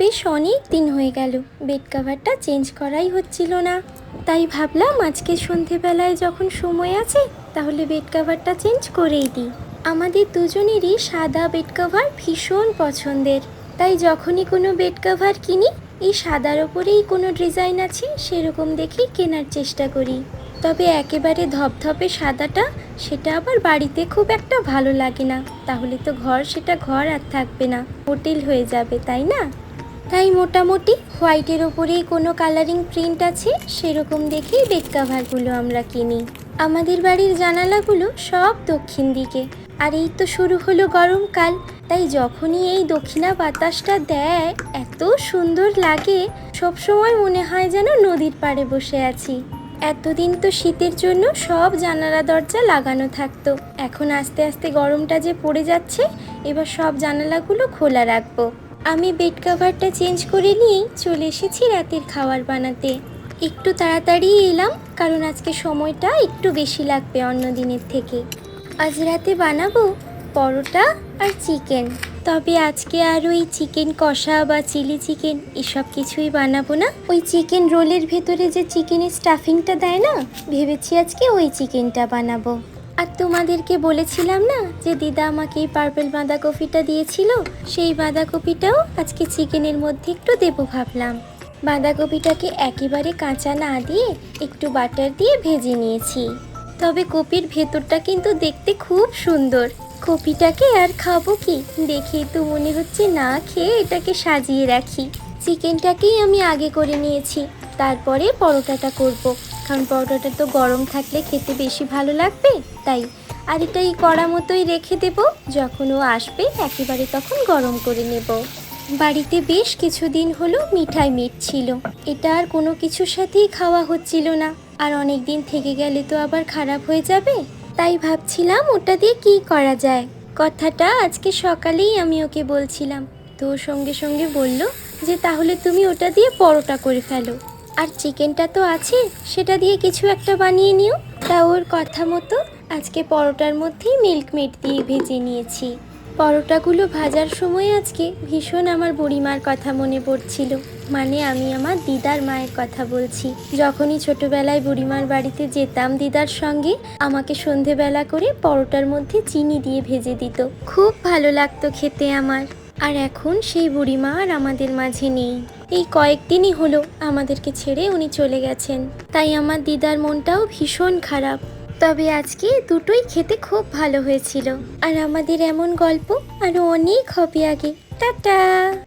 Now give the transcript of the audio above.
বেশ অনেক দিন হয়ে গেল বেড কাভারটা চেঞ্জ করাই হচ্ছিল না। তাই ভাবলাম আজকে সন্ধেবেলায় যখন সময় আছে তাহলে বেড কাভারটা চেঞ্জ করেই দিই। আমাদের দুজনেরই সাদা বেড কাভার ভীষণ পছন্দের, তাই যখনই কোনো বেড কাভার কিনি এই সাদার ওপরেই কোনো ডিজাইন আছে সেরকম দেখেই কেনার চেষ্টা করি। তবে একেবারে ধপধপে সাদাটা সেটা আবার বাড়িতে খুব একটা ভালো লাগে না, তাহলে তো সেটা ঘর আর থাকবে না, হোটেল হয়ে যাবে, তাই না? তাই মোটামুটি হোয়াইটের ওপরেই কোনো কালারিং প্রিন্ট আছে সেরকম দেখেই বেড কাভারগুলো আমরা কিনি। আমাদের বাড়ির জানালাগুলো সব দক্ষিণ দিকে, আর এই তো শুরু হলো গরমকাল, তাই যখনই এই দক্ষিণা বাতাসটা দেয় এত সুন্দর লাগে, সবসময় মনে হয় যেন নদীর পাড়ে বসে আছি। এতদিন তো শীতের জন্য সব জানালা দরজা লাগানো থাকতো, এখন আস্তে আস্তে গরমটা যে পড়ে যাচ্ছে, এবার সব জানালাগুলো খোলা রাখবো। আমি বেড কাভারটা চেঞ্জ করে নিয়েই চলে এসেছি রাতের খাবার বানাতে। একটু তাড়াতাড়ি এলাম কারণ আজকে সময়টা একটু বেশি লাগবে অন্য দিনের থেকে। আজ রাতে বানাবো পরোটা আর চিকেন। তবে আজকে আর ওই চিকেন কষা বা চিলি চিকেন এসব কিছুই বানাবো না। ওই চিকেন রোলের ভেতরে যে চিকেনের স্টাফিংটা দেয় না, ভেবেছি আজকে ওই চিকেনটা বানাবো। আর তোমাদেরকে বলেছিলাম না যে দিদা আমাকে এই পার্পেল বাঁধাকপিটা দিয়েছিল, সেই বাঁধাকপিটাও আজকে চিকেনের মধ্যে একটু দেবো ভাবলাম। বাঁধাকপিটাকে একেবারে কাঁচা না দিয়ে একটু বাটার দিয়ে ভেজে নিয়েছি। তবে কপির ভেতরটা কিন্তু দেখতে খুব সুন্দর। কপিটাকে আর খাবো কি, দেখেই তো মনে হচ্ছে না খেয়ে এটাকে সাজিয়ে রাখি। চিকেনটাকেই আমি আগে করে নিয়েছি, তারপরে পরোটাটা করব, কারণ পরোটাটা তো গরম থাকলে খেতে বেশি ভালো লাগবে। তাই আর এটাই কড়া মতোই রেখে দেব, যখন ও আসবে একেবারে তখন গরম করে নেব। বাড়িতে বেশ কিছুদিন হলো মিঠাই মিটছিল, এটা আর কোনো কিছুর সাথেই খাওয়া হচ্ছিল না, আর অনেক দিন থেকে গেলে তো আবার খারাপ হয়ে যাবে। তাই ভাবছিলাম ওটা দিয়ে কি করা যায়। কথাটা আজকে সকালেই আমি ওকে বলছিলাম, তো সঙ্গে সঙ্গে বলল যে তাহলে তুমি ওটা দিয়ে পরোটা করে ফেলো, আর চিকেনটা তো আছে সেটা দিয়ে কিছু একটা বানিয়ে নিও। তা ওর কথা মতো আজকে পরোটার মধ্যেই মিল্ক মেড দিয়ে ভেজে নিয়েছি। পরোটাগুলো ভাজার সময় আজকে ভীষণ আমার বুড়িমার কথা মনে পড়ছিল, মানে আমি আমার দিদার মায়ের কথা বলছি। যখনই ছোটবেলায় বুড়িমার বাড়িতে যেতাম দিদার সঙ্গে, আমাকে সন্ধেবেলা করে পরোটার মধ্যে চিনি দিয়ে ভেজে দিত, খুব ভালো লাগতো খেতে আমার। আর এখন সেই বুড়িমা আর আমাদের মাঝে নেই, এই কয়েকদিনই হলো আমাদেরকে ছেড়ে উনি চলে গেছেন, তাই আমার দিদার মনটাও ভীষণ খারাপ। তবে আজকে দুটোই খেতে খুব ভালো হয়েছিল, আর আমাদের এমন গল্প আরো অনেক হবে আগে। টাটা।